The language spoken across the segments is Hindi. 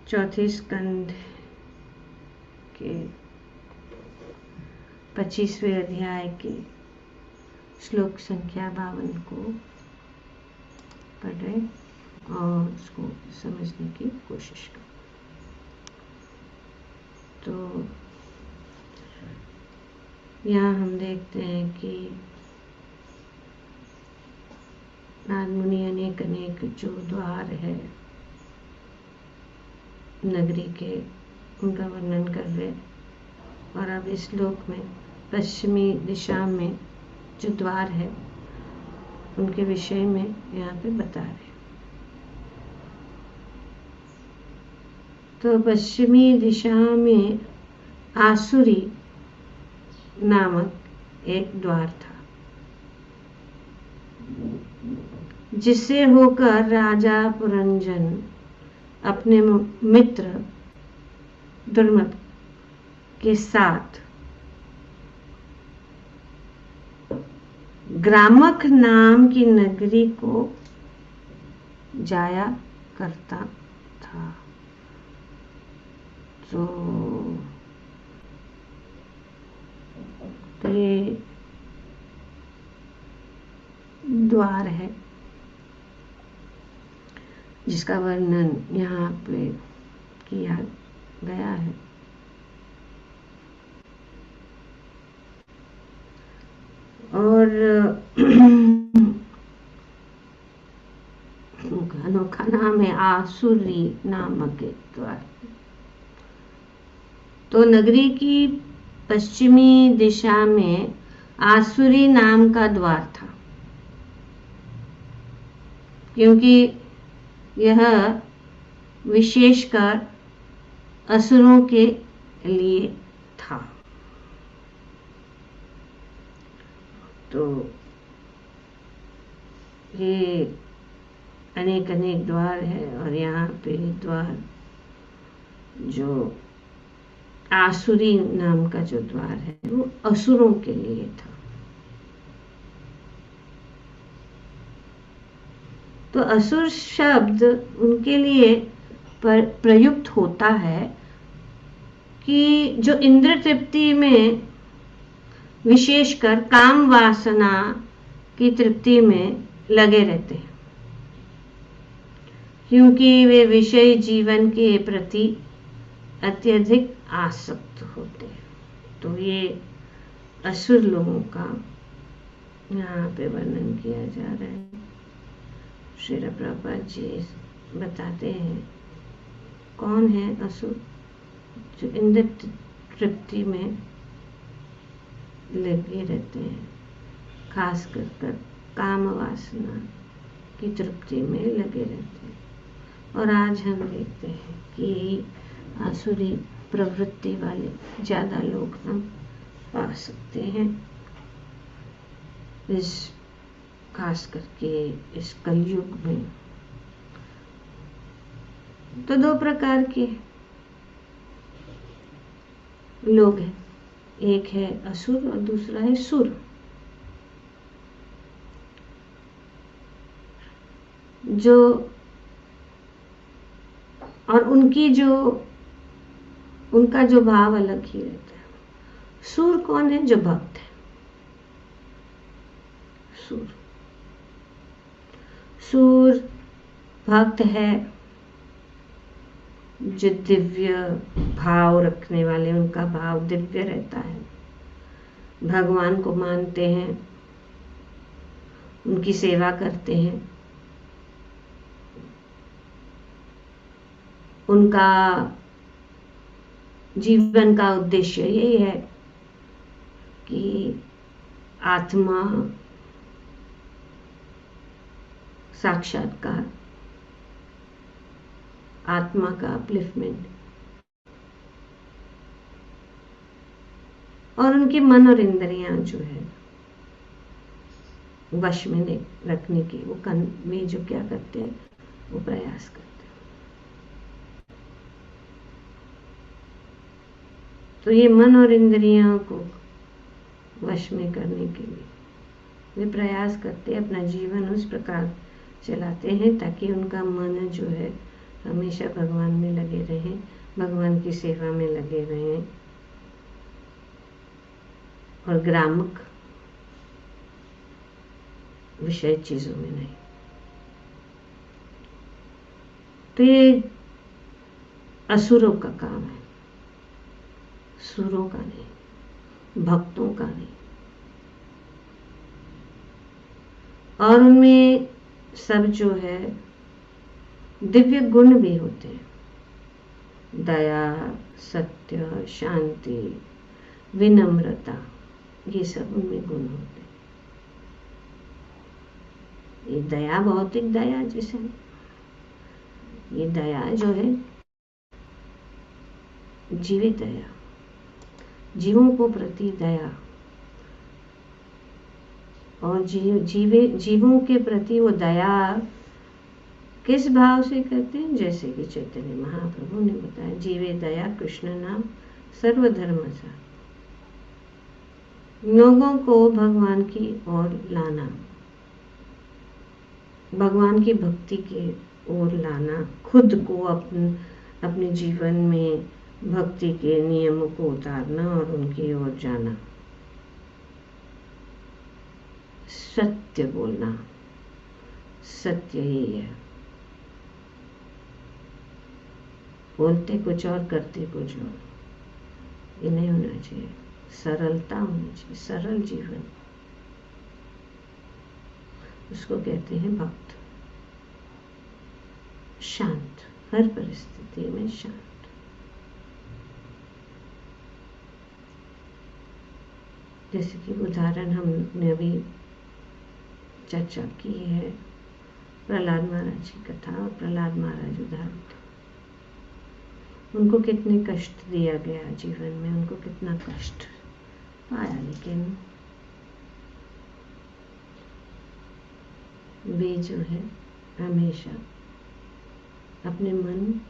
चौथे स्कंद के 25वें अध्याय के श्लोक संख्या 52 को पढ़ें और उसको समझने की कोशिश करें। तो यहाँ हम देखते हैं कि नारद मुनि अनेक अनेक जो द्वार है नगरी के उनका वर्णन कर रहे, और अब इस श्लोक में पश्चिमी दिशा में जो द्वार है उनके विषय में यहाँ पे बता रहे। तो पश्चिमी दिशा में आसुरी नामक एक द्वार था, जिससे होकर राजा पुरंजन अपने मित्र दुर्मद के साथ ग्रामक नाम की नगरी को जाया करता था। तो ये द्वार है जिसका वर्णन यहाँ पे किया गया है। और अनोखा नाम है आसुरी नामक एक द्वार। तो नगरी की पश्चिमी दिशा में आसुरी नाम का द्वार था, क्योंकि यह विशेषकर असुरों के लिए था। तो ये अनेक अनेक द्वार है, और यहाँ पे द्वार जो आसुरी नाम का जो द्वार है वो असुरों के लिए था। तो असुर शब्द उनके लिए प्रयुक्त होता है कि जो इंद्र तृप्ति में विशेषकर काम वासना की तृप्ति में लगे रहते हैं, क्योंकि वे विषय जीवन के प्रति अत्यधिक आसक्त होते हैं। तो ये असुर लोगों का यहाँ पे वर्णन किया जा रहा है। श्रील प्रभुपाद जी बताते हैं कौन है असुर, जो इंद्र तृप्ति में लगे रहते हैं, खास कर काम वासना की तृप्ति में लगे रहते हैं। और आज हम देखते हैं कि आसुरी प्रवृत्ति वाले ज़्यादा लोग हम पा सकते हैं, इस खास करके इस कलयुग में। तो दो प्रकार के लोग हैं, एक है असुर और दूसरा है सुर। जो और उनका जो भाव अलग ही रहता है। सूर कौन है? जो भक्त है। सूर भक्त है, जो दिव्य भाव रखने वाले, उनका भाव दिव्य रहता है, भगवान को मानते हैं, उनकी सेवा करते हैं, उनका जीवन का उद्देश्य यही है कि आत्मा साक्षात्कार, आत्मा का अपलिफ्टमेंट, और उनके मन और इंद्रियां जो है वश में रखने की वे जो क्या करते हैं वो प्रयास करते हैं। तो ये मन और इंद्रियों को वश में करने के लिए वे प्रयास करते हैं, अपना जीवन उस प्रकार चलाते हैं ताकि उनका मन जो है हमेशा भगवान में लगे रहे। भगवान की सेवा में लगे रहें और ग्रामक विषय चीजों में नहीं। तो ये असुरों का काम है, सुरों का नहीं, भक्तों का नहीं। और उनमें सब जो है दिव्य गुण भी होते हैं, दया, सत्य, शांति, विनम्रता, ये सब उनमें गुण होते हैं। ये दया, भौतिक दया जिसे, ये दया जो है जीवित दया, जीवों को प्रति दया, और जीवों के प्रति वो दया किस भाव से करते हैं? जैसे कि चैतन्य महाप्रभु ने बताया, जीवे दया कृष्ण नाम सर्वधर्म सा, लोगों को भगवान की ओर लाना, भगवान की भक्ति की ओर लाना, खुद को अपने जीवन में भक्ति के नियमों को उतारना और उनकी ओर जाना, सत्य बोलना, सत्य ही है, बोलते कुछ और करते कुछ और, ये नहीं होना चाहिए। सरलता होनी चाहिए, सरल जीवन, उसको कहते हैं भक्त। शांत, हर परिस्थिति में शांत। जैसे कि उदाहरण हमने अभी चर्चा की है, प्रहलाद महाराज की कथा, और प्रहलाद महाराज उदाहरण थे। उनको कितने कष्ट दिया गया जीवन में, उनको कितना कष्ट पाया, लेकिन वे जो है हमेशा अपने मन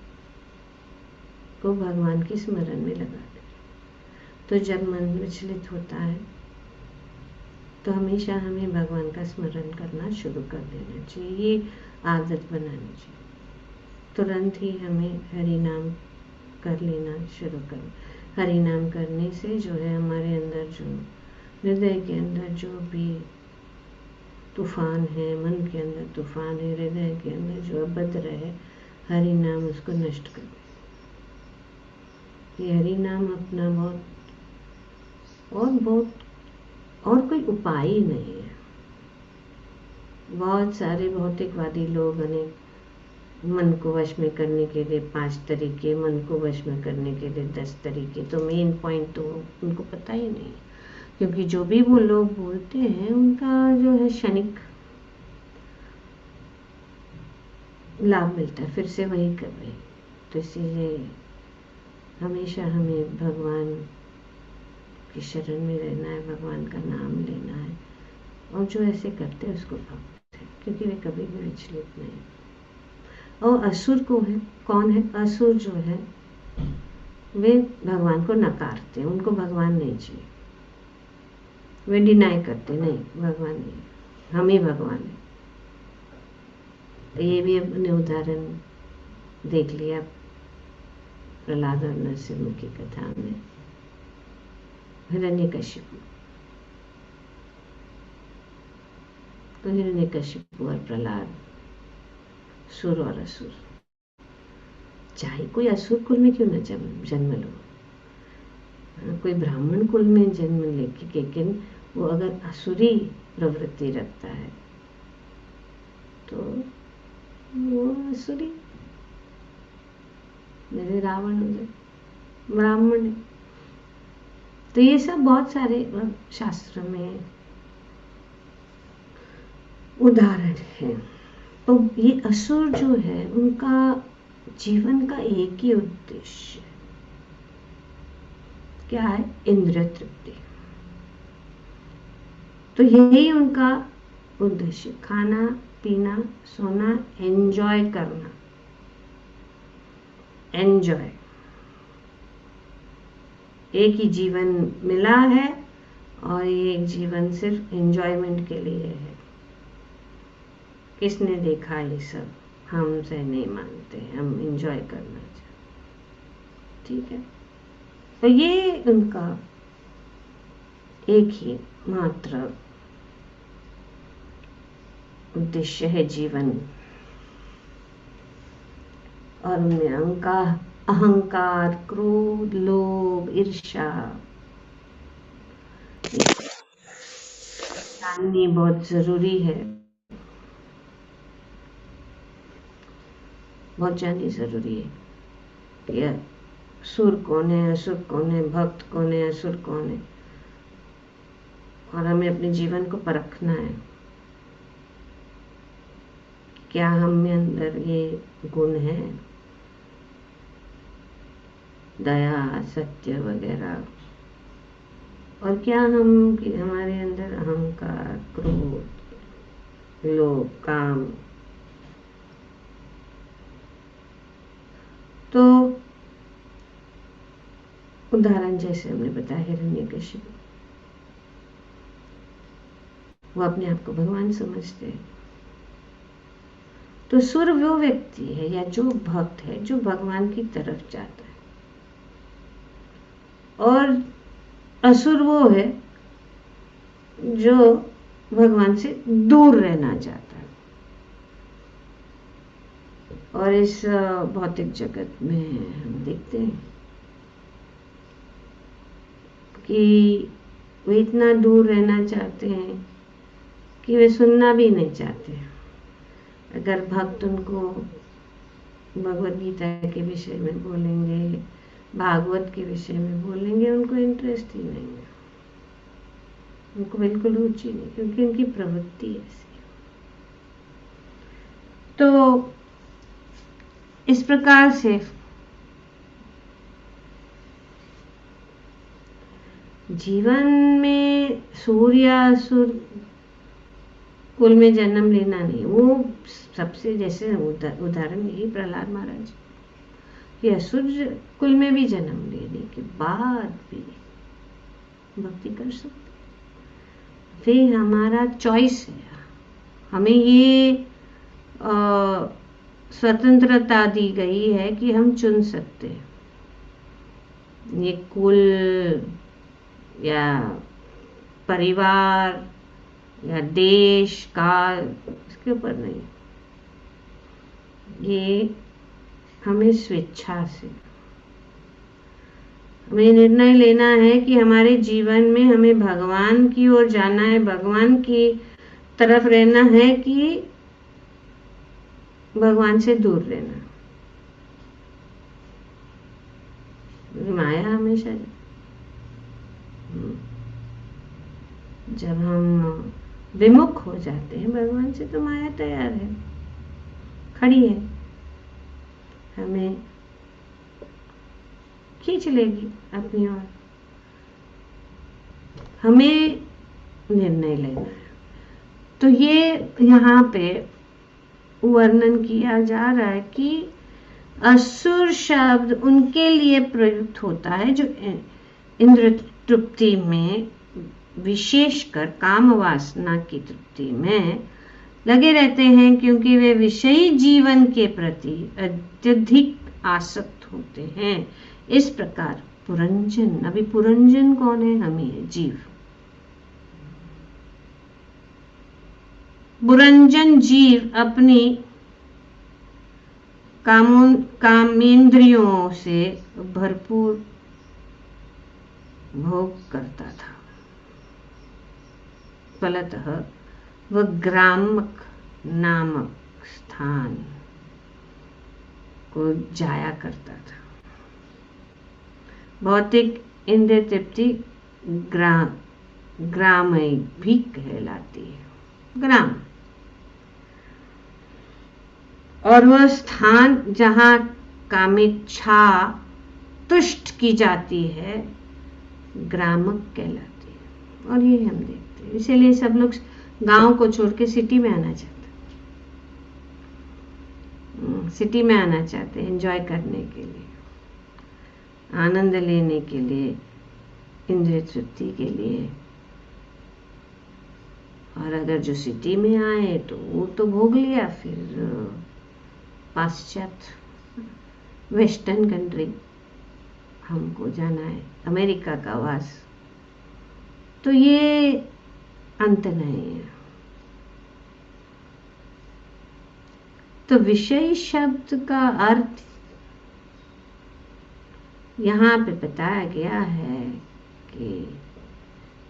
को भगवान के स्मरण में लगाते। तो जब मन विचलित होता है तो हमेशा हमें भगवान का स्मरण करना शुरू कर देना चाहिए, ये आदत बनानी चाहिए। तुरंत ही हमें हरि नाम कर लेना शुरू कर। हरि नाम करने से जो है हमारे अंदर, जो हृदय के अंदर जो भी तूफान है, मन के अंदर तूफान है, हृदय के अंदर जो अभद्र है, हरि नाम उसको नष्ट कर दे। ये हरि नाम अपना बहुत और कोई उपाय ही नहीं है। बहुत सारे भौतिकवादी लोग अनेक मन को वश में करने के लिए 5 तरीके, मन को वश में करने के लिए 10 तरीके, तो मेन पॉइंट तो उनको पता ही नहीं, क्योंकि जो भी वो लोग बोलते हैं उनका जो है क्षणिक लाभ मिलता है, फिर से वही कर रहे। तो इसीलिए हमेशा हमें भगवान की शरण में रहना है, भगवान का नाम लेना है, और जो ऐसे करते हैं उसको भक्त है, क्योंकि वे कभी भी विचलित नहीं। और असुर कौन है? असुर जो है वे भगवान को नकारते हैं, उनको भगवान नहीं चाहिए, वे डिनाई करते, नहीं भगवान नहीं, हम ही भगवान है। ये भी अपने उदाहरण देख लिया प्रहलाद और नरसिंह की कथा में। हिरण्यकशिपु, तो हिरण्यकशिपु और प्रहलाद, सुर और असुर, चाहे कोई असुर कुल में क्यों न जन्म लो, कोई ब्राह्मण कुल में जन्म लेके, लेकिन वो अगर असुरी प्रवृत्ति रखता है तो वो असुरी, मेरे रावण हो जाए, ब्राह्मण है। तो ये सब बहुत सारे शास्त्र में उदाहरण है। तो ये असुर जो है उनका जीवन का एक ही उद्देश्य क्या है? इंद्रिय तृप्ति। तो यही उनका उद्देश्य, खाना पीना सोना, एंजॉय करना, एंजॉय। एक ही जीवन मिला है और ये एक जीवन सिर्फ एंजॉयमेंट के लिए है। किसने देखा ये सब? हमसे नहीं मानते, हम एंजॉय करना चाहते। ठीक है। तो ये उनका एक ही मात्र उद्देश्य है जीवन, और उनमें अहंकार, क्रोध, लोभ, ईर्ष्या जाननी बहुत जरूरी है, बहुत जाननी जरूरी है कि सुर कौन है, असुर कौन है, भक्त कौन है, असुर कौन है, और हमें अपने जीवन को परखना है। क्या हम में अंदर ये गुण है, दया, सत्य वगैरह, और क्या हमारे अंदर अहंकार, क्रोध, लोभ, काम। तो उदाहरण जैसे हमने बताया हिरण्यकशिपु, वो अपने आप को भगवान समझते हैं। तो सुर वो व्यक्ति है या जो भक्त है जो भगवान की तरफ जाता है, और असुर वो है जो भगवान से दूर रहना चाहता है। और इस भौतिक जगत में हम देखते हैं कि वे इतना दूर रहना चाहते हैं कि वे सुनना भी नहीं चाहते। अगर भक्त उनको भगवद गीता के विषय में बोलेंगे, भागवत के विषय में बोलेंगे, उनको इंटरेस्ट ही नहीं है, उनको बिल्कुल रुचि नहीं, क्योंकि उनकी प्रवृत्ति ऐसी है। तो इस प्रकार से जीवन में सूर्यासुर कुल में जन्म लेना नहीं, वो सबसे जैसे उदाहरण यही प्रहलाद महाराज कि असुर कुल में भी जन्म लेने के बाद भी भक्ति कर सकते। फिर हमारा चॉइस है, हमें ये स्वतंत्रता दी गई है कि हम चुन सकते हैं। ये कुल या परिवार या देश काल, इसके ऊपर नहीं, ये हमें स्वेच्छा से हमें निर्णय लेना है कि हमारे जीवन में हमें भगवान की ओर जाना है, भगवान की तरफ रहना है कि भगवान से दूर रहना। माया हमेशा, जब हम विमुख हो जाते हैं भगवान से, तो माया तैयार है, खड़ी है, हमें खींच लेगी अपनी ओर। हमें निर्णय लेना है। तो ये यहाँ पे वर्णन किया जा रहा है कि असुर शब्द उनके लिए प्रयुक्त होता है जो इंद्र तृप्ति में, विशेषकर काम वासना की तृप्ति में लगे रहते हैं, क्योंकि वे विषयी जीवन के प्रति अत्यधिक आसक्त होते हैं। इस प्रकार पुरंजन, अभी पुरंजन कौन है? हम ही है, जीव। पुरंजन जीव अपनी कामेंद्रियों से भरपूर भोग करता था, फलतः वह ग्रामक नामक स्थान को जाया करता था। भौतिक इंद्रिय तृप्ति ग्रामय भी कहलाती है, ग्राम, और वह स्थान जहाँ कामेच्छा तुष्ट की जाती है ग्रामक कहलाती है। और ये हम देखते हैं, इसीलिए सब लोग गांव को छोड़ के सिटी में आना चाहते हैं, सिटी में आना चाहते हैं एंजॉय करने के लिए, आनंद लेने के लिए, इंद्रिय तृप्ति के लिए। और अगर जो सिटी में आए तो वो तो भोग लिया, फिर पाश्चात्य वेस्टर्न कंट्री हमको जाना है अमेरिका का वास, तो ये अंत नहीं है। तो विषय शब्द का अर्थ यहाँ पे बताया गया है कि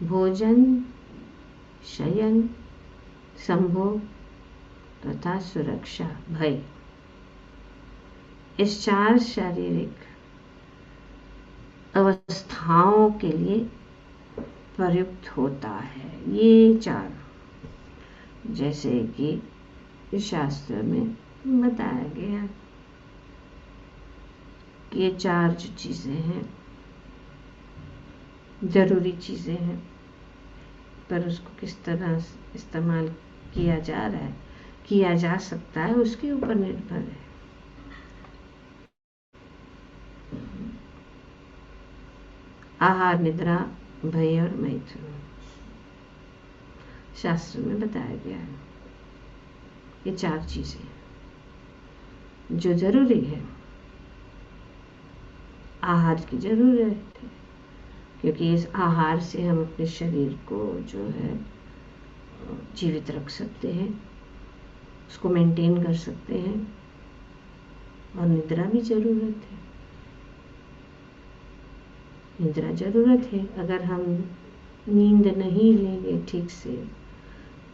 भोजन, शयन, संभोग तथा सुरक्षा, भय, इस 4 शारीरिक अवस्थाओं के लिए प्रयुक्त होता है। ये 4 जैसे कि शास्त्र में बताया गया कि ये 4 जो चीज़ें हैं ज़रूरी चीज़ें हैं, पर उसको किस तरह इस्तेमाल किया जा रहा है, किया जा सकता है, उसके ऊपर निर्भर है। आहार, निद्रा, भय और मैथुन शास्त्र में बताया गया है। ये 4 चीजें जो जरूरी है। आहार की जरूरत है क्योंकि इस आहार से हम अपने शरीर को जो है जीवित रख सकते हैं, उसको मेंटेन कर सकते हैं। और निद्रा भी जरूरत है, निद्रा जरूरत है। अगर हम नींद नहीं लेंगे ठीक से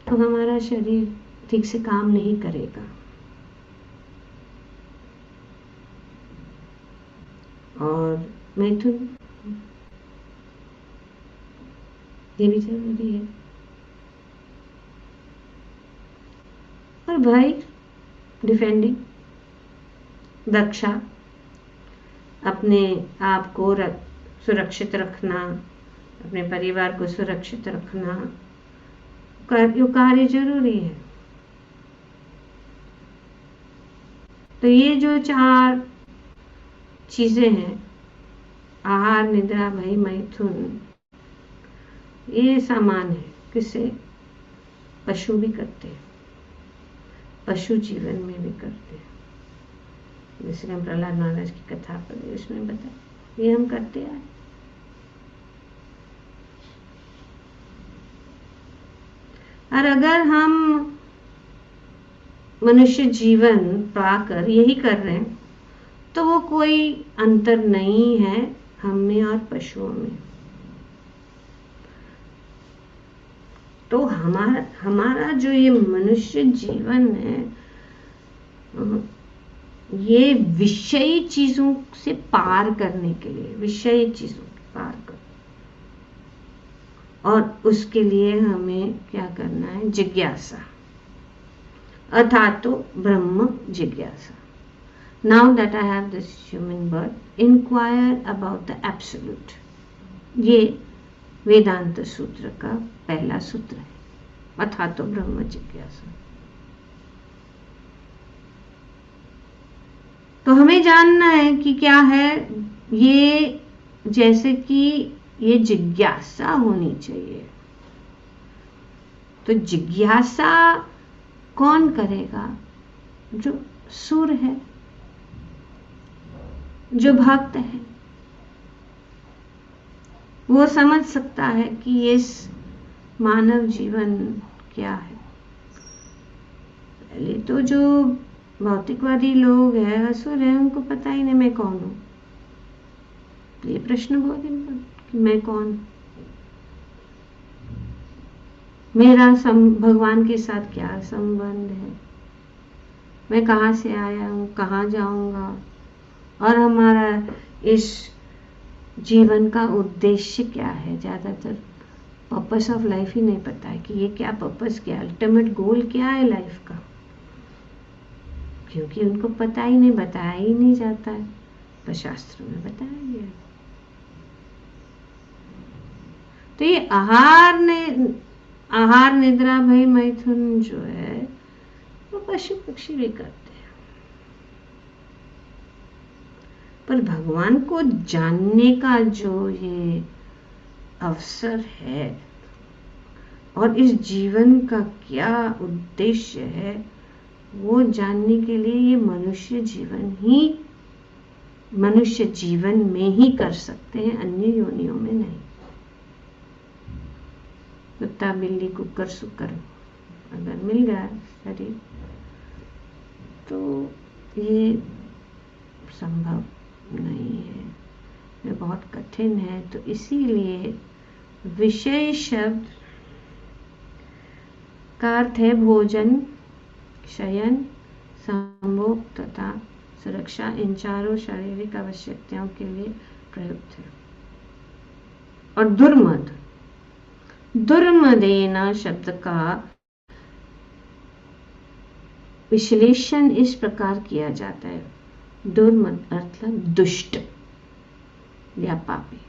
तो हमारा शरीर ठीक से काम नहीं करेगा। और मैथुन ये भी जरूरी है। और भाई डिफेंडिंग, रक्षा, अपने आप को सुरक्षित रखना, अपने परिवार को सुरक्षित रखना, यो कार्य जरूरी है। तो ये जो 4 चीजें हैं, आहार, निद्रा, भय, मैथुन, ये सामान है। किसे पशु भी करते हैं, पशु जीवन में भी करते हैं। जैसे हम प्रहलाद महाराज की कथा पढ़े, उसमें बताया ये हम करते आए। और अगर हम मनुष्य जीवन पाकर यही कर रहे हैं तो वो कोई अंतर नहीं है हम में और पशुओं में। तो हमारा जो ये मनुष्य जीवन है, ये विषयी चीजों से पार करने के लिए, विषयी चीजों के पार कर, और उसके लिए हमें क्या करना है? जिज्ञासा, अर्थात तो ब्रह्म जिज्ञासा। Now that I have this human birth, inquire about the absolute. ये वेदांत सूत्र का पहला सूत्र है, अर्थात तो ब्रह्म जिज्ञासा। तो हमें जानना है कि क्या है ये, जैसे कि ये जिज्ञासा होनी चाहिए। तो जिज्ञासा कौन करेगा? जो सुर है, जो भक्त है, वो समझ सकता है कि ये मानव जीवन क्या है। पहले तो जो भौतिकवादी लोग हैं, असुर हैं, उनको पता ही नहीं मैं कौन हूं। ये प्रश्न बहुत इम्पोर्टेंट कि मैं कौन, मेरा भगवान के साथ क्या संबंध है, मैं कहाँ से आया हूँ, कहाँ जाऊंगा, और हमारा इस जीवन का उद्देश्य क्या है। ज्यादातर पर्पस ऑफ लाइफ ही नहीं पता है कि ये क्या पर्पस, क्या अल्टीमेट गोल क्या है लाइफ का, क्योंकि उनको पता ही नहीं, बताया ही नहीं जाता है। पर शास्त्र में बताया गया। तो ये आहार, निद्रा, भय, मैथुन जो है वो पशु पक्षी भी करते हैं। पर भगवान को जानने का जो ये अवसर है और इस जीवन का क्या उद्देश्य है, वो जानने के लिए ये मनुष्य जीवन ही मनुष्य जीवन में ही कर सकते हैं, अन्य योनियों में नहीं। कुत्ता बिल्ली कुकर सुकर अगर मिल गया शरीर तो ये संभव नहीं है, ये बहुत कठिन है। तो इसीलिए विषय शब्द का अर्थ है भोजन, शयन, संभोग तथा सुरक्षा। इन चारों शारीरिक आवश्यकताओं के लिए प्रयुक्त है। और दुर्मद, दुर्मदेन शब्द का विश्लेषण इस प्रकार किया जाता है। दुर्मद अर्थात दुष्ट या पापी,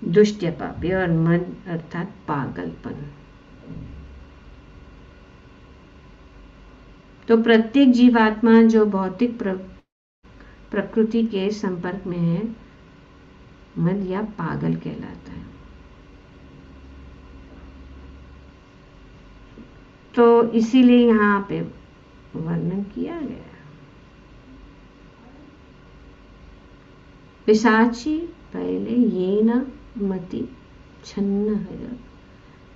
दुष्ट या पापी, और मद अर्थात पागलपन। तो प्रत्येक जीवात्मा जो भौतिक प्रकृति के संपर्क में है, मद या पागल कहलाता है। तो इसीलिए यहाँ पे वर्णन किया गया है। पिशाची पहले ये न मति छन्न है,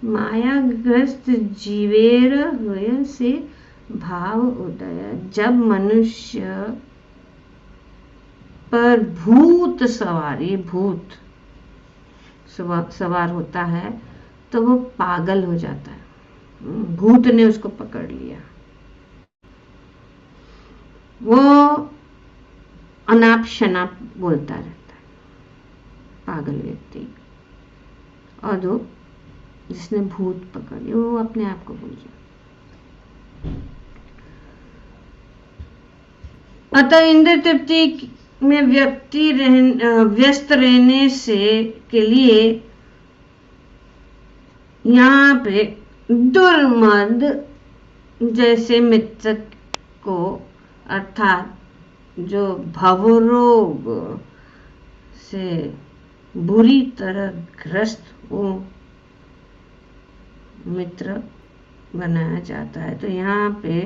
मायाग्रस्त जीवेर हृदय से भाव उदय। जब मनुष्य पर भूत सवारी, भूत सवार होता है तो वो पागल हो जाता है, भूत ने उसको पकड़ लिया। वो अनाप शनाप बोलता रहता है, पागल व्यक्ति। और जो जिसने भूत पकड़ लिया वो अपने आप को भूल जाता। अतः इंद्र तृप्ति में व्यस्त रहने से के लिए यहाँ पे दुर्मद जैसे मित्र को, अर्थात जो भवरोग से बुरी तरह ग्रस्त वो मित्र बनाया जाता है। तो यहाँ पे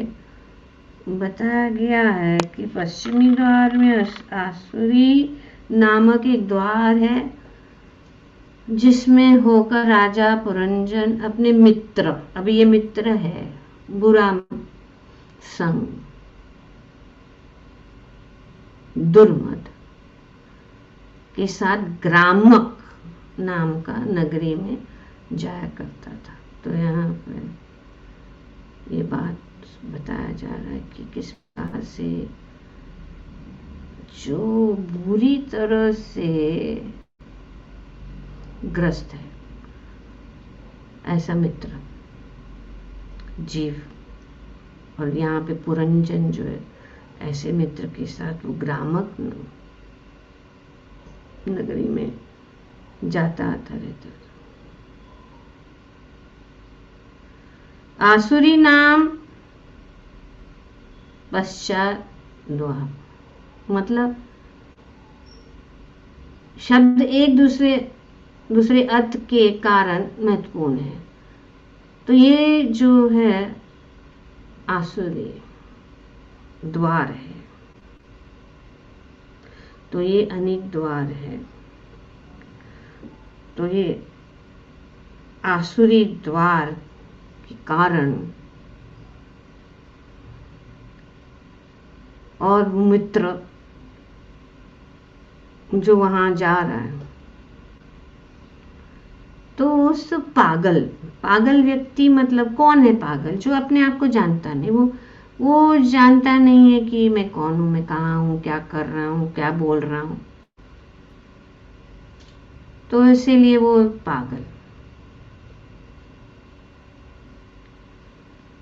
बताया गया है कि पश्चिमी द्वार में आसुरी नामक एक द्वार है जिसमें होकर राजा पुरंजन अपने मित्र, अभी ये मित्र है बुरा संग, दुर्मद के साथ ग्रामक नाम का नगरी में जाया करता था। तो यहाँ पर ये बात बताया जा रहा है कि किस प्रकार से जो बुरी तरह से ग्रस्त है ऐसा मित्र जीव, और यहाँ पे पुरंजन जो है ऐसे मित्र के साथ वो ग्रामक नगरी में जाता आता रहता था। आसुरी नाम पश्चात द्वार, मतलब शब्द एक दूसरे अर्थ के कारण महत्वपूर्ण है। तो ये जो है आसुरी द्वार है, तो ये अनेक द्वार है। तो ये आसुरी द्वार के कारण और मित्र जो वहां जा रहा है तो उस पागल व्यक्ति, मतलब कौन है पागल? जो अपने आप को जानता नहीं, वो जानता नहीं है कि मैं कौन हूं, मैं कहाँ हूं, क्या कर रहा हूं, क्या बोल रहा हूं। तो इसीलिए वो पागल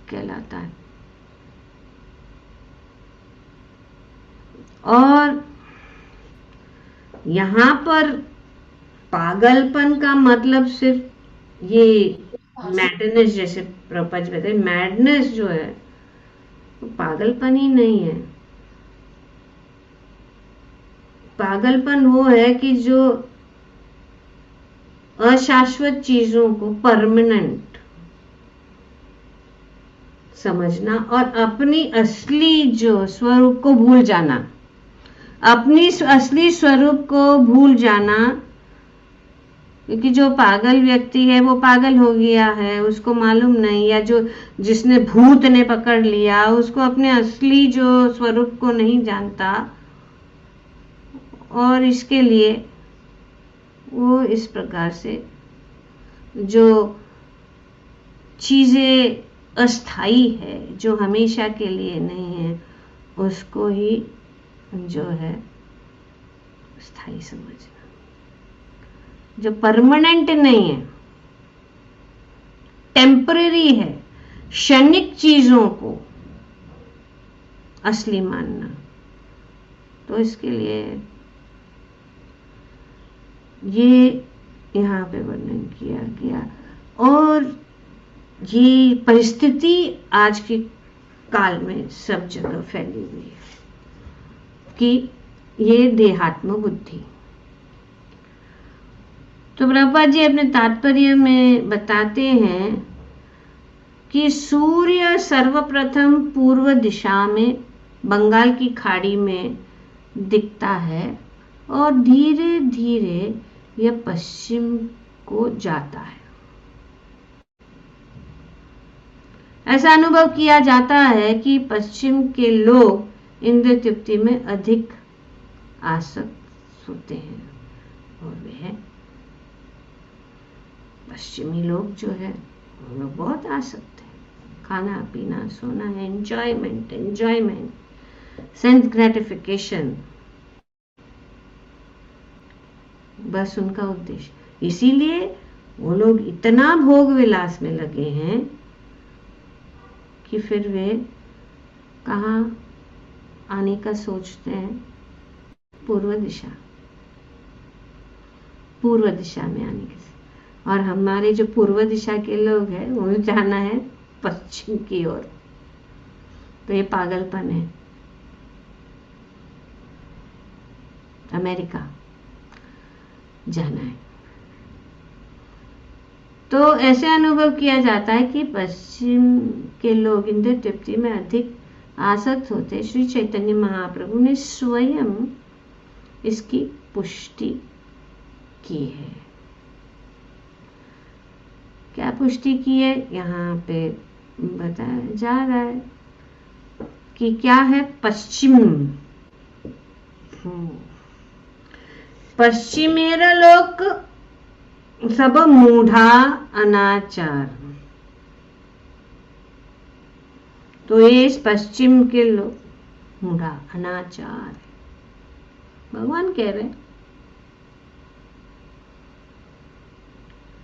कहलाता है। और यहाँ पर पागलपन का मतलब सिर्फ ये मैडनेस, जैसे प्रपंच बताए, मैडनेस जो है वो पागलपन ही नहीं है। पागलपन वो है कि जो अशाश्वत चीजों को परमानेंट समझना और अपनी असली जो स्वरूप को भूल जाना, अपनी असली स्वरूप को भूल जाना, क्योंकि जो पागल व्यक्ति है वो पागल हो गया है, उसको मालूम नहीं, या जो जिसने भूत ने पकड़ लिया उसको अपने असली जो स्वरूप को नहीं जानता, और इसके लिए वो इस प्रकार से जो चीजें अस्थाई है, जो हमेशा के लिए नहीं है, उसको ही जो है स्थायी समझना, जो परमानेंट नहीं है, टेम्पररी है, क्षणिक चीजों को असली मानना। तो इसके लिए ये यहाँ पे वर्णन किया गया। और ये परिस्थिति आज के काल में सब जगह फैली हुई है कि ये देहात्म बुद्धि। तो प्रभुपाद जी अपने तात्पर्य में बताते हैं कि सूर्य सर्वप्रथम पूर्व दिशा में बंगाल की खाड़ी में दिखता है और धीरे धीरे यह पश्चिम को जाता है। ऐसा अनुभव किया जाता है कि पश्चिम के लोग इंद्रिय तृप्ति में अधिक आसक्त होते हैं, और वह पश्चिमी लोग जो है वो लोग बहुत आसक्त है। खाना पीना सोना है, एंजॉयमेंट, सेंस ग्रेटिफिकेशन, बस उनका उद्देश्य। इसीलिए वो लोग इतना भोग विलास में लगे हैं कि फिर वे कहाँ आने का सोचते हैं? पूर्व दिशा में आने के। और हमारे जो पूर्व दिशा के लोग हैं उन्हें जाना है पश्चिम की ओर। तो ये पागलपन है। अमेरिका जाना है। तो ऐसे अनुभव किया जाता है कि पश्चिम के लोग इंद्रिय तृप्ति में अधिक आसक्त होते। श्री चैतन्य महाप्रभु ने स्वयं इसकी पुष्टि की है। क्या पुष्टि की है? यहाँ पे बताया जा रहा है कि क्या है पश्चिम। पश्चिमेर लोक सब मूढ़ा अनाचार। तो ये इस पश्चिम के लोग मूढ़ा अनाचार, भगवान कह रहे।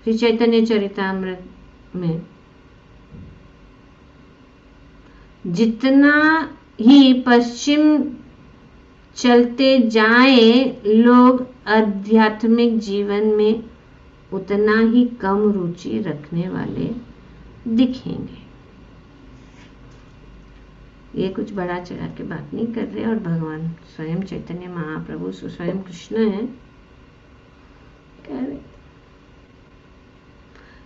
श्री चैतन्य चरितामृत में जितना ही पश्चिम चलते जाए लोग आध्यात्मिक जीवन में उतना ही कम रुचि रखने वाले दिखेंगे। ये कुछ बड़ा चढ़ा के बात नहीं कर रहे, और भगवान स्वयं चैतन्य महाप्रभु स्वयं कृष्ण है, कह रहे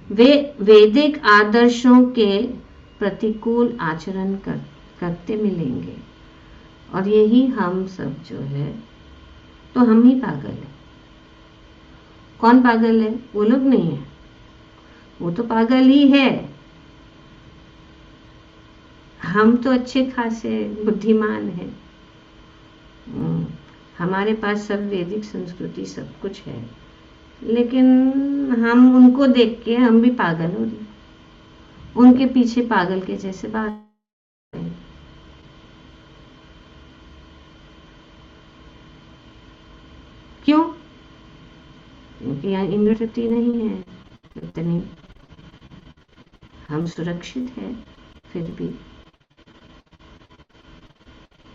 वे वैदिक आदर्शों के प्रतिकूल आचरण करते मिलेंगे। और यही हम सब जो है, तो हम ही पागल है। कौन पागल है? वो लोग नहीं है, वो तो पागल ही है। हम तो अच्छे खासे बुद्धिमान हैं। हमारे पास सब वैदिक संस्कृति सब कुछ है, लेकिन हम उनको देख के हम भी पागल हो रहे, उनके पीछे पागल के जैसे बात। क्यों? क्योंकि यहाँ इंद्रिय तृप्ति नहीं है इतनी। हम सुरक्षित है, फिर भी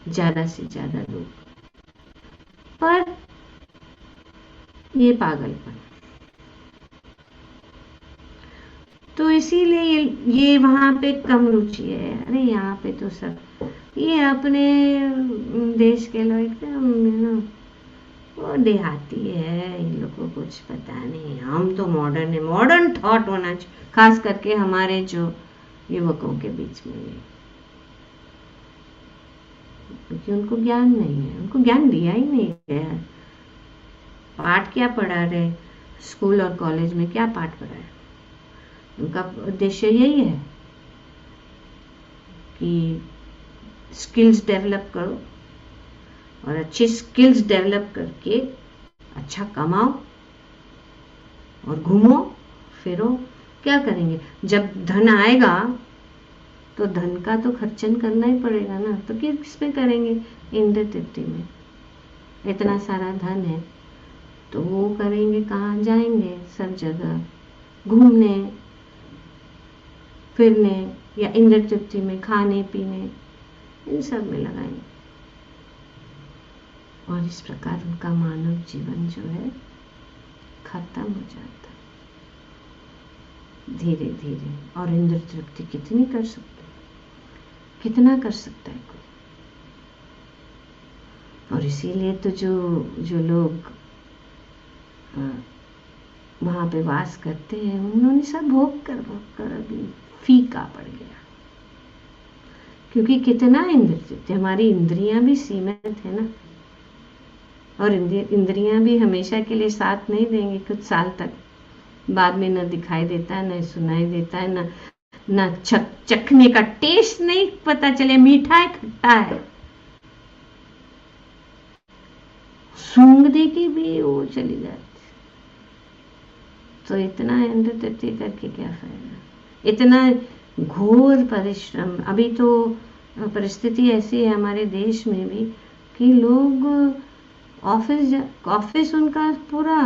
ज्यादा से ज्यादा लोग, पर ये पागलपन। तो इसीलिए ये वहां पे कम रुचि है। अरे यहाँ पे तो सब ये अपने देश के लोग एकदम वो देहाती है, इन लोगों को कुछ पता नहीं। हम तो मॉडर्न है, मॉडर्न थॉट होना चाहिए, खास करके हमारे जो युवकों के बीच में। क्योंकि उनको ज्ञान नहीं है, उनको ज्ञान दिया ही नहीं गया है। पाठ क्या पढ़ा रहे, स्कूल और कॉलेज में क्या पाठ पढ़ा है? उनका उद्देश्य यही है कि स्किल्स डेवलप करो और अच्छी स्किल्स डेवलप करके अच्छा कमाओ और घूमो फिरो। क्या करेंगे जब धन आएगा? तो धन का तो खर्चन करना ही पड़ेगा ना, तो किस में करेंगे? इंद्र तृप्ति में। इतना सारा धन है तो वो करेंगे कहाँ? जाएंगे सब जगह घूमने फिरने या इंद्र तृप्ति में खाने पीने, इन सब में लगाएंगे। और इस प्रकार उनका मानव जीवन जो है खत्म हो जाता है धीरे धीरे। और इंद्र तृप्ति कितनी कर सकते हैं, कितना कर सकता है कोई? और इसीलिए तो जो लोग वहां पे वास करते हैं, उन्होंने सब भोग कर अभी फीका पड़ गया। क्योंकि कितना इंद्र तृप्ति, हमारी इंद्रियां भी सीमित है ना, और इंद्रियां भी हमेशा के लिए साथ नहीं देंगे, कुछ साल तक बाद में न दिखाई देता है, न सुनाई देता है, न चखने का टेस्ट नहीं पता चले, मीठा है खट्टा है, सूंघने की भी वो चली जाती। तो इतना इंद्र तृप्ति करके क्या फायदा? इतना घोर परिश्रम। अभी तो परिस्थिति ऐसी है हमारे देश में भी कि लोग ऑफिस उनका पूरा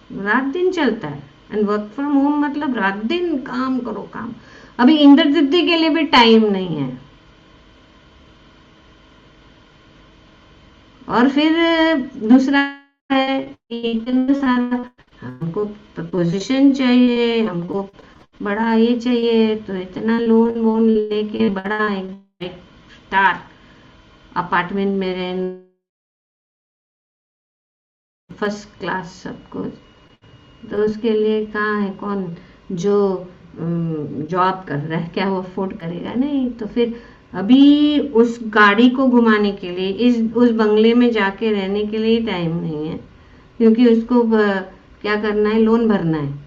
रात दिन चलता है, एंड वर्क फ्रॉम होम मतलब रात दिन काम करो काम। अभी इंद्र तृप्ति के लिए भी टाइम नहीं है। और फिर दूसरा है इतना सारा हमको पोजीशन चाहिए, हमको बड़ा ये चाहिए, तो इतना लोन वोन लेके बड़ा एक स्टार अपार्टमेंट में रहना, फर्स्ट क्लास सब कुछ, तो उसके लिए कहाँ है कौन जो जॉब कर रहा है, क्या वो अफोर्ड करेगा? नहीं। तो फिर अभी उस गाड़ी को घुमाने के लिए, उस बंगले में जाके रहने के लिए टाइम नहीं है, क्योंकि उसको क्या करना है? लोन भरना है।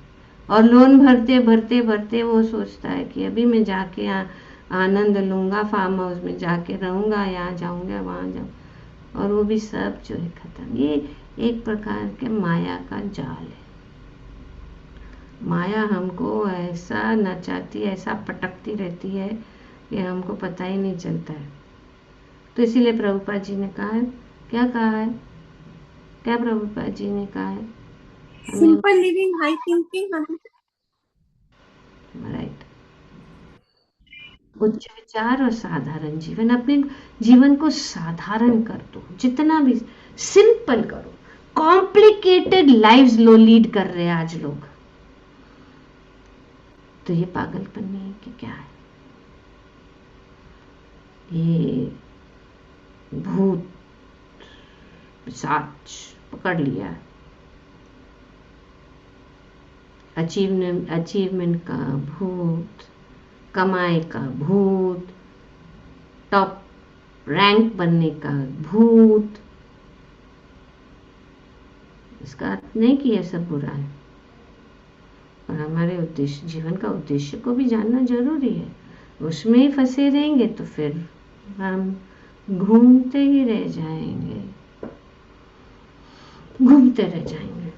और लोन भरते भरते भरते वो सोचता है कि अभी मैं जाके आनंद लूंगा, फार्म हाउस में जाके रहूंगा, यहाँ जाऊंगा वहाँ जाऊँ, और वो भी सब जो है खत्म। ये एक प्रकार के माया का जाल है। माया हमको ऐसा नचाती, ऐसा पटकती रहती है कि हमको पता ही नहीं चलता है। तो इसीलिए प्रभुपाद जी ने कहा है, क्या कहा है, क्या प्रभुपाद जी ने कहा है? Simple living, high thinking. Right. उच्च विचार और साधारण जीवन। अपने जीवन को साधारण कर दो, जितना भी सिंपल करो। कॉम्प्लिकेटेड लाइव्स लीड कर रहे हैं आज लोग, तो ये पागलपन नहीं है कि क्या है? ये भूत पिशाच पकड़ लिया है। अचीवमेंट का भूत, कमाई का भूत, टॉप रैंक बनने का भूत। इसका अर्थ नहीं कि यह सब बुरा है, और हमारे उद्देश्य, जीवन का उद्देश्य को भी जानना जरूरी है। उसमें ही फंसे रहेंगे तो फिर हम घूमते ही रह जाएंगे, घूमते रह जाएंगे।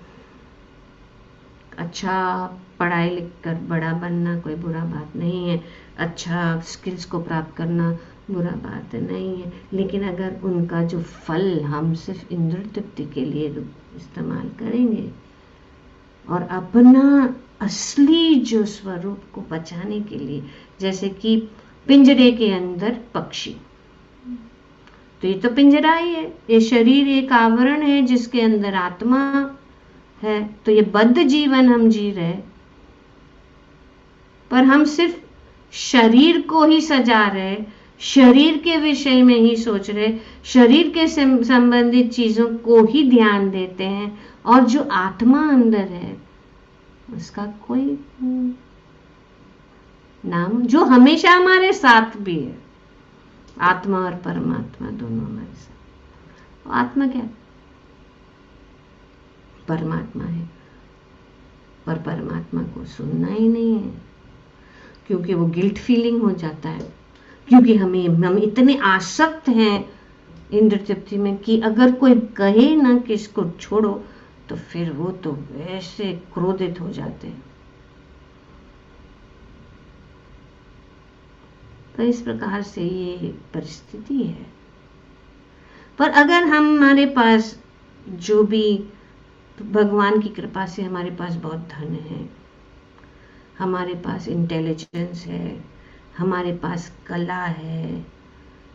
अच्छा पढ़ाई लिख कर बड़ा बनना कोई बुरा बात नहीं है, अच्छा स्किल्स को प्राप्त करना बुरा बात नहीं है, लेकिन अगर उनका जो फल हम सिर्फ इंद्र तृप्ति के लिए इस्तेमाल करेंगे और अपना असली जो स्वरूप को बचाने के लिए, जैसे कि पिंजरे के अंदर पक्षी, तो ये तो पिंजरा ही है, ये शरीर एक आवरण है जिसके अंदर आत्मा है। तो ये बद्ध जीवन हम जी रहे, पर हम सिर्फ शरीर को ही सजा रहे, शरीर के विषय में ही सोच रहे, शरीर के संबंधित चीजों को ही ध्यान देते हैं, और जो आत्मा अंदर है उसका कोई नाम, जो हमेशा हमारे साथ भी है, आत्मा और परमात्मा दोनों हमारे साथ। आत्मा क्या? परमात्मा है, पर परमात्मा को सुनना ही नहीं है, क्योंकि वो गिल्ट फीलिंग हो जाता है, क्योंकि हम इतने आसक्त हैं इंद्र तृप्ति में कि अगर कोई कहे ना कि इसको छोड़ो तो फिर वो तो वैसे क्रोधित हो जाते हैं। तो इस प्रकार से ये परिस्थिति है। पर अगर हमारे पास जो भी भगवान की कृपा से हमारे पास बहुत धन है, हमारे पास इंटेलिजेंस है, हमारे पास कला है,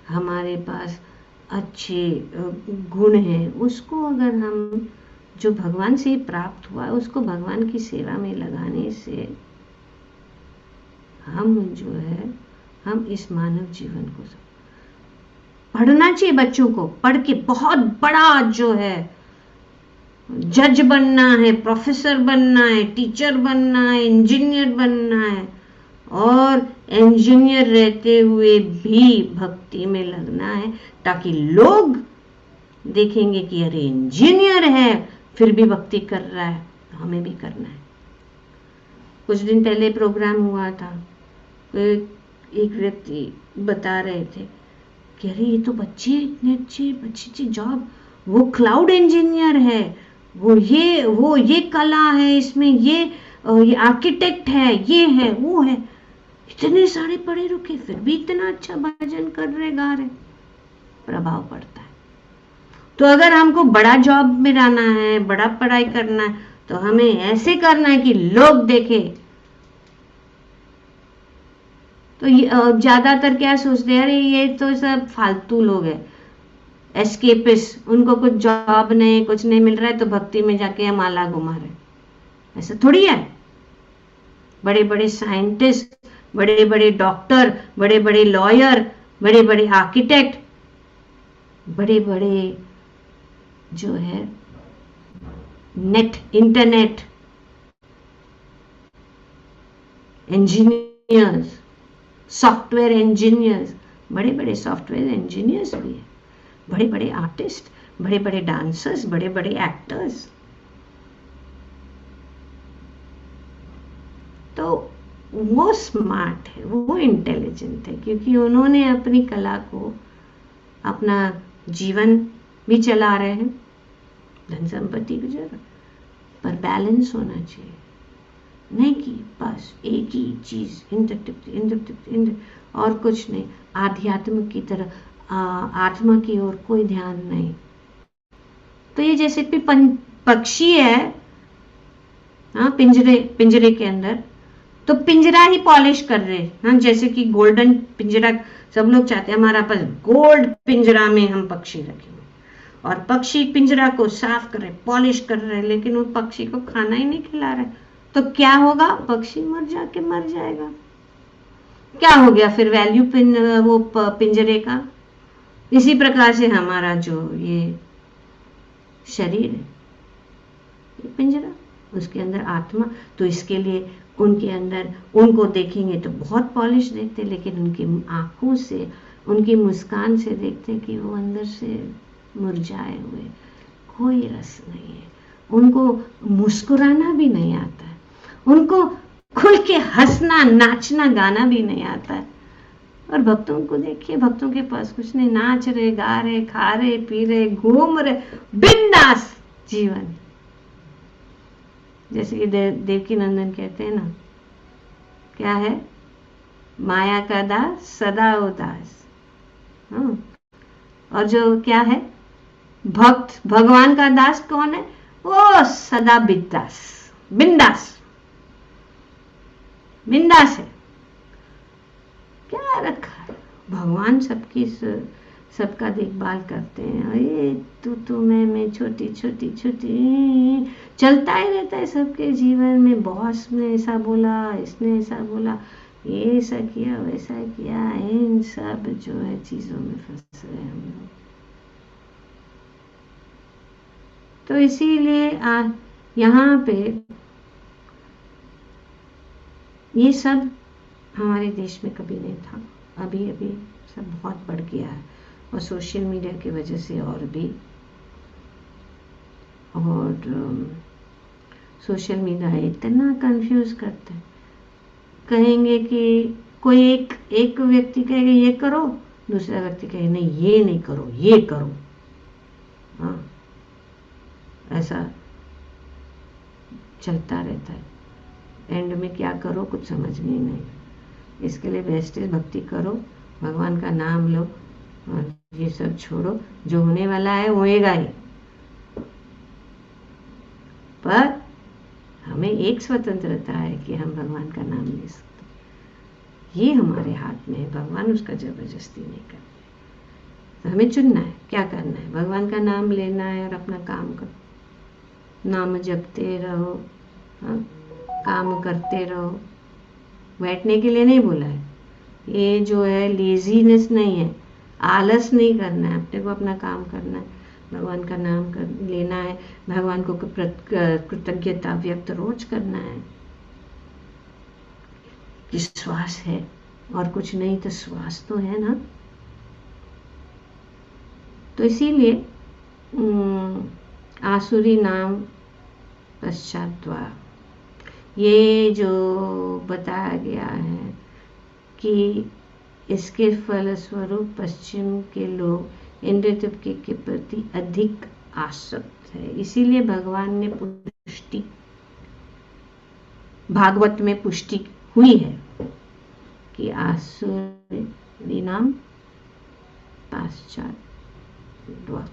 हमारे पास अच्छे गुण हैं, उसको अगर हम जो भगवान से प्राप्त हुआ है उसको भगवान की सेवा में लगाने से हम जो है हम इस मानव जीवन को पढ़ना चाहिए। बच्चों को पढ़ के बहुत बड़ा जो है जज बनना है, प्रोफेसर बनना है, टीचर बनना है, इंजीनियर बनना है, और इंजीनियर रहते हुए भी भक्ति में लगना है, ताकि लोग देखेंगे कि अरे इंजीनियर है फिर भी भक्ति कर रहा है, तो हमें भी करना है। कुछ दिन पहले प्रोग्राम हुआ था, एक व्यक्ति बता रहे थे कि अरे ये तो बच्चे इतने अच्छी जॉब, वो क्लाउड इंजीनियर है, वो ये कला है इसमें, ये आर्किटेक्ट है, ये है वो है, इतने सारे पढ़े रुके फिर भी इतना अच्छा भजन कर रहे, गा रहे। प्रभाव पड़ता है। तो अगर हमको बड़ा जॉब में रहना है, बड़ा पढ़ाई करना है, तो हमें ऐसे करना है कि लोग देखे। तो ज्यादातर क्या सोचते हैं, अरे ये तो सब फालतू लोग हैं, एस्केपिस्ट, उनको कुछ जॉब नहीं, कुछ नहीं मिल रहा है तो भक्ति में जाके माला घुमा रहे। ऐसा थोड़ी है। बड़े बड़े साइंटिस्ट, बड़े बड़े डॉक्टर, बड़े बड़े लॉयर, बड़े बड़े आर्किटेक्ट, बड़े बड़े जो है इंटरनेट इंजीनियर्स, सॉफ्टवेयर इंजीनियर्स, बड़े बड़े सॉफ्टवेयर इंजीनियर्स भी है, बड़े बड़े आर्टिस्ट, बड़े बड़े डांसर्स, बड़े बड़े एक्टर्स। तो वो स्मार्ट है, वो इंटेलिजेंट है, क्योंकि उन्होंने अपनी कला को, अपना जीवन भी चला रहे हैं, धन संपत्ति की जरूरत, पर बैलेंस होना चाहिए। नहीं कि बस एक ही चीज इंद्र और कुछ नहीं, आध्यात्म की तरह, आत्मा की ओर कोई ध्यान नहीं। तो ये जैसे कि पक्षी है, हाँ, पिंजरे के अंदर, तो पिंजरा ही पॉलिश कर रहे हैं, जैसे कि गोल्डन पिंजरा सब लोग चाहते हैं, हमारा पास गोल्ड पिंजरा में हम पक्षी रखेंगे, और पक्षी पिंजरा को साफ कर रहे, पॉलिश कर रहे, लेकिन वो पक्षी को खाना ही नहीं खिला रहे, तो क्या होगा, पक्षी मर जाएगा। क्या हो गया फिर वैल्यू वो पिंजरे का। इसी प्रकार से हमारा जो ये शरीर है, ये पिंजरा, उसके अंदर आत्मा। तो इसके लिए उनके अंदर, उनको देखेंगे तो बहुत पॉलिश देखते, लेकिन उनकी आंखों से, उनकी मुस्कान से देखते कि वो अंदर से मुरझाए हुए, कोई रस नहीं है। उनको मुस्कुराना भी नहीं आता है, उनको खुल के हंसना, नाचना, गाना भी नहीं आता है। और भक्तों को देखिए, भक्तों के पास कुछ नहीं, नाच रहे, गा रहे, खा रहे, पी रहे, घूम रहे, बिंदास जीवन। जैसे कि देवकी नंदन कहते हैं ना, क्या है, माया का दास सदा उदास। और जो क्या है, भक्त भगवान का दास कौन है, वो सदा बिंदास है। क्या रखा है, भगवान सबका देखभाल करते हैं। अरे तू मैं छोटी चलता ही रहता है सबके जीवन में। बॉस ने ऐसा बोला, इसने ऐसा बोला, ये ऐसा किया, वैसा किया, इन सब जो है चीजों में फंस गए हम लोग। तो इसीलिए यहाँ पे ये सब हमारे देश में कभी नहीं था, अभी सब बहुत बढ़ गया है, और सोशल मीडिया की वजह से और भी। और सोशल मीडिया इतना कंफ्यूज करता है, कहेंगे कि कोई एक व्यक्ति कहेगा ये करो, दूसरा व्यक्ति कहेगा नहीं ये नहीं करो, ये करो। हाँ, ऐसा चलता रहता है। एंड में क्या करो कुछ समझ में नहीं। इसके लिए बेस्ट है भक्ति करो, भगवान का नाम लो, और ये सब छोड़ो, जो होने वाला है होएगा ही। पर हमें एक स्वतंत्रता है कि हम भगवान का नाम ले सकते, ये हमारे हाथ में है। भगवान उसका जबरदस्ती नहीं करते, तो हमें चुनना है क्या करना है। भगवान का नाम लेना है और अपना काम करो, नाम जपते रहो, हाँ, काम करते रहो। बैठने के लिए नहीं बोला है, ये जो है लेजीनेस नहीं है, आलस नहीं करना है, अपने को अपना काम करना है, भगवान का नाम लेना है, भगवान को कृतज्ञता व्यक्त रोज करना है। कि श्वास है और कुछ नहीं तो श्वास तो है ना। तो इसीलिए आसुरी नाम पश्चात द्वार, ये जो बताया गया है कि इसके फलस्वरूप पश्चिम के लोग इंद्रिय तृप्ति के प्रति अधिक आसक्त है। इसीलिए भगवान ने पुष्टि, भागवत में पुष्टि हुई है कि आसुरी नाम पश्चात द्वार।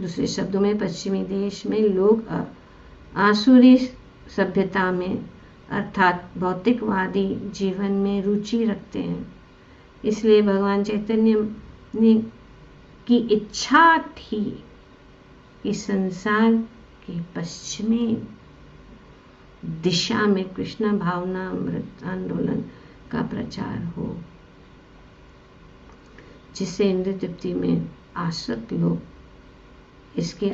दूसरे शब्दों में पश्चिमी देश में लोग आसुरी सभ्यता में अर्थात भौतिकवादी जीवन में रुचि रखते हैं। इसलिए भगवान चैतन्य ने की इच्छा थी कि संसार के पश्चिमी दिशा में कृष्ण भावना अमृत आंदोलन का प्रचार हो, जिससे इंद्रिय तृप्ति में आसक्त लोग इसके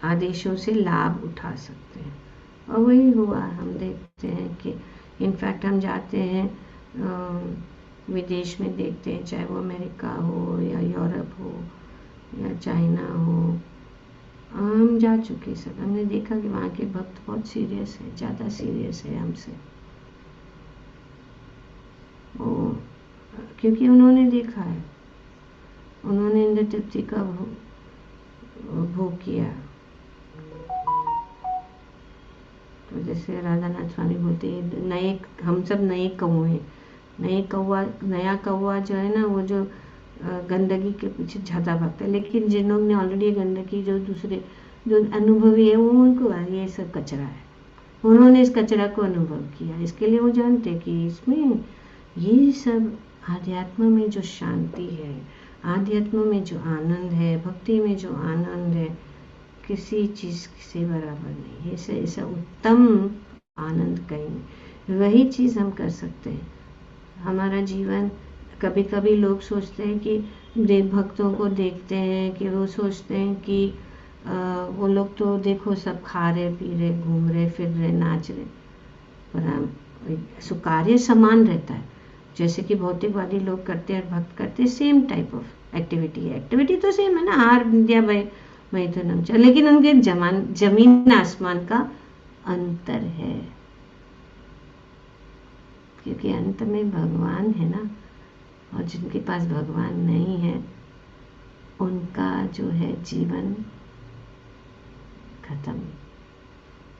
आदेशों से लाभ उठा सकते हैं। और वही हुआ, हम देखते हैं कि इनफैक्ट हम जाते हैं विदेश में, देखते हैं चाहे वो अमेरिका हो या यूरोप हो या चाइना हो, हम जा चुके सब, हमने देखा कि वहाँ के भक्त बहुत सीरियस है, ज़्यादा सीरियस है हमसे। क्योंकि उन्होंने देखा है, उन्होंने इंद्रिय तृप्ति का भोग किया। तो जैसे राधानाथ स्वामी बोलते हैं नए, हम सब नए कौवे, नया कौवा जो है ना, वो जो गंदगी के पीछे ज़्यादा भागता है, लेकिन जिन लोग ने ऑलरेडी गंदगी, जो दूसरे जो अनुभवी है, वो उनको ये सब कचरा है, उन्होंने इस कचरा को अनुभव किया। इसके लिए वो जानते हैं कि इसमें ये सब आध्यात्म में जो शांति है, आध्यात्म में जो आनंद है, भक्ति में जो आनंद है, किसी चीज़ से बराबर नहीं है। ऐसा उत्तम आनंद कहीं नहीं। वही चीज़ हम कर सकते हैं। हमारा जीवन, कभी कभी लोग सोचते हैं कि भक्तों को देखते हैं कि वो सोचते हैं कि वो लोग तो देखो सब खा रहे पी रहे, घूम रहे फिर रहे, नाच रहे, पर कार्य समान रहता है। जैसे कि भौतिकवादी लोग करते हैं और भक्त करते हैं, सेम टाइप ऑफ एक्टिविटी है, एक्टिविटी तो सेम है ना, हार विद्या मैथुनम, लेकिन उनके जमीन आसमान का अंतर है। क्योंकि अंत में भगवान है ना, और जिनके पास भगवान नहीं है उनका जो है जीवन खत्म,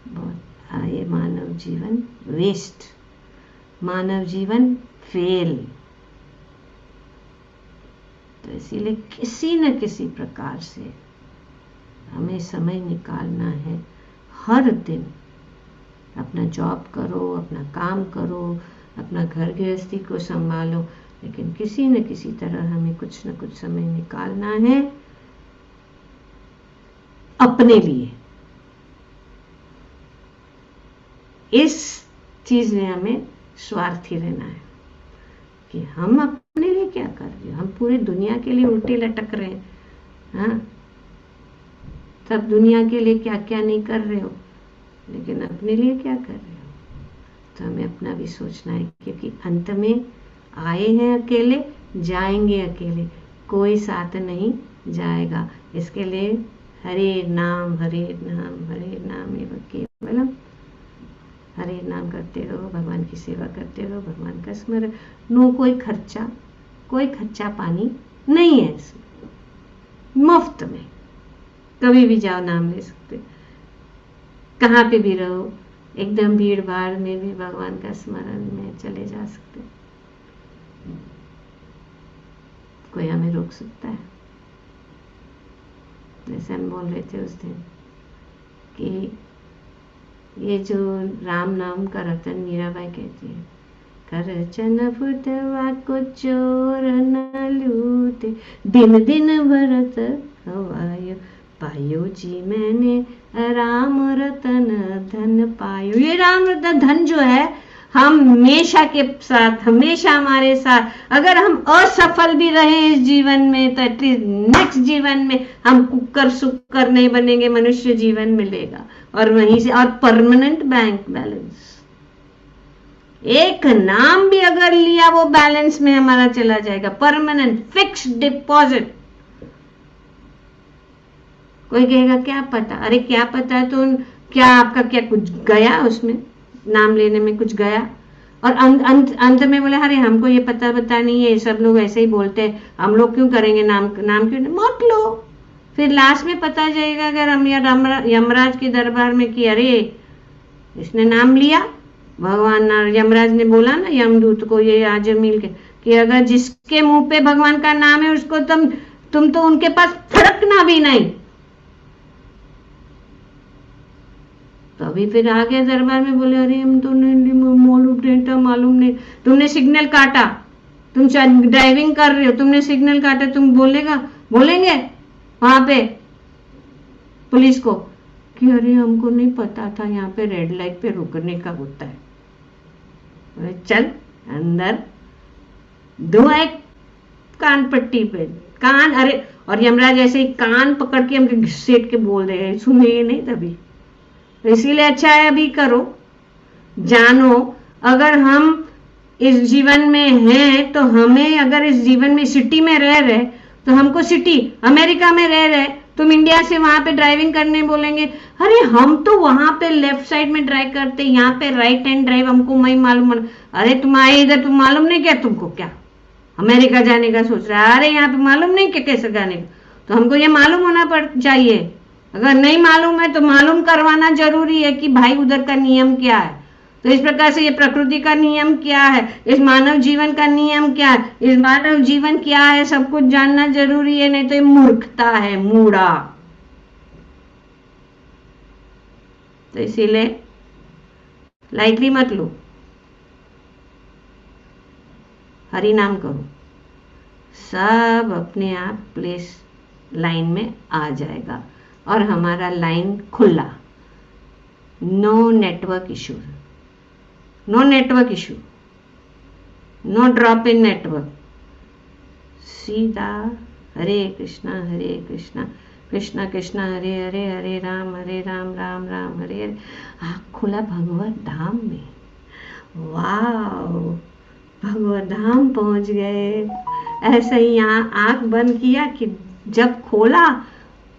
बहुत ये मानव जीवन वेस्ट, मानव जीवन फेल। तो इसीलिए किसी न किसी प्रकार से हमें समय निकालना है। हर दिन अपना जॉब करो, अपना काम करो, अपना घर गृहस्थी को संभालो, लेकिन किसी न किसी तरह हमें कुछ न कुछ समय निकालना है अपने लिए। इस चीज में हमें स्वार्थी रहना है कि हम अपने लिए क्या कर रहे हो। हम पूरी दुनिया के लिए उल्टे लटक रहे हैं, हाँ, सब दुनिया के लिए क्या क्या नहीं कर रहे हो, लेकिन अपने लिए क्या कर रहे हो। तो हमें अपना भी सोचना है, क्योंकि अंत में आए हैं अकेले, जाएंगे अकेले, कोई साथ नहीं जाएगा। इसके लिए हरे नाम एवं केवलम, हरे नाम करते रहो, भगवान की सेवा करते रहो, भगवान का स्मरण। नो कोई खर्चा पानी नहीं है इसमें, मुफ्त में कभी भी जाओ, नाम ले सकते, कहाँ पे भी रहो, एकदम भीड़ भाड़ में भी भगवान का स्मरण में चले जा सकते। कोई हमें रोक सकता है? जैसे हम बोल रहे थे उस दिन कि ये जो राम नाम का रतन, मीराबाई कहती है, करचन फुटवा को चोर न लूटे, दिन दिन भरत खवायो, पायो जी मैंने राम रतन धन पायो। ये राम रतन धन जो है हम हमेशा के साथ, हमेशा हमारे साथ, अगर हम असफल भी रहे इस जीवन में तो एटलीस्ट नेक्स्ट जीवन में हम कुकर सुकर नहीं बनेंगे, मनुष्य जीवन मिलेगा। और वहीं से, और परमानेंट बैंक बैलेंस, एक नाम भी अगर लिया वो बैलेंस में हमारा चला जाएगा, परमानेंट फिक्स्ड डिपॉजिट। कोई कहेगा क्या पता, अरे क्या पता है तो क्या आपका क्या कुछ गया उसमें, नाम लेने में कुछ गया? और अंत में बोले अरे हमको ये पता नहीं है, सब लोग ऐसे ही बोलते हैं, हम लोग क्यों करेंगे, नाम क्यों नहीं, मत लो। फिर लास्ट में पता जाएगा अगर हम यमराज के दरबार में कि अरे इसने नाम लिया, भगवान यमराज ने बोला ना यमदूत को, ये आज मिल के कि अगर जिसके मुंह पे भगवान का नाम है उसको तुम तो उनके पास फड़कना भी नहीं। तो अभी फिर आ गए दरबार में, बोले अरे हम तो मालूम नहीं, तुमने सिग्नल काटा, तुम ड्राइविंग कर रहे हो, तुमने सिग्नल काटा, तुम बोलेंगे वहां पे पुलिस को कि अरे हमको नहीं पता था यहाँ पे रेड लाइट पे रुकने का होता है, बोले चल अंदर धुआं एक कान पट्टी पे कान, अरे और यमराज ऐसे ही कान पकड़ के हमको घसीट के बोल रहे हैं, सुने नहीं तभी। इसीलिए अच्छा है अभी करो, जानो अगर हम इस जीवन में हैं तो हमें, अगर इस जीवन में सिटी में रह रहे तो हमको सिटी, अमेरिका में रह रहे तुम इंडिया से वहां पे ड्राइविंग करने बोलेंगे, अरे हम तो वहां पे लेफ्ट साइड में ड्राइव करते, यहाँ पे राइट हैंड ड्राइव, हमको नहीं मालूम। अरे तुम आए इधर, तुम मालूम नहीं क्या, तुमको क्या अमेरिका जाने का सोच रहा है, अरे यहाँ पे मालूम नहीं क्या कैसे जाने का, तो हमको ये मालूम होना चाहिए। अगर नहीं मालूम है तो मालूम करवाना जरूरी है कि भाई उधर का नियम क्या है। तो इस प्रकार से ये प्रकृति का नियम क्या है, इस मानव जीवन का नियम क्या है, इस मानव जीवन क्या है, सब कुछ जानना जरूरी है, नहीं तो ये मूर्खता है, मूढ़ा। तो इसीलिए लाइटली मत लो, हरि नाम करो, सब अपने आप प्लेस लाइन में आ जाएगा और हमारा लाइन खुला। No network issue, no network issue, no drop in network, सीधा हरे कृष्णा कृष्णा कृष्णा हरे हरे, हरे राम राम राम हरे हरे। आँख खुला भगवत धाम में, वाह भगवत धाम पहुंच गए। ऐसे ही यहाँ आँख बंद किया कि जब खोला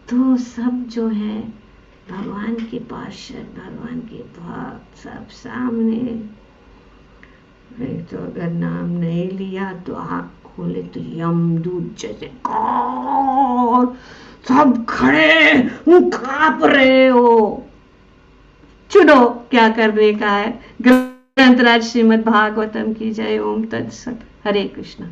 तो सब जो है भगवान के पार्षद, भगवान के भक्त सब सामने। तो अगर नाम नहीं लिया तो आँख खोले तो यमदूत जैसे सब खड़े कांप रहे हो, चुनो क्या करने का है। ग्रंथराज श्रीमद् भागवतम की जय। ओम तत्सत। हरे कृष्णा।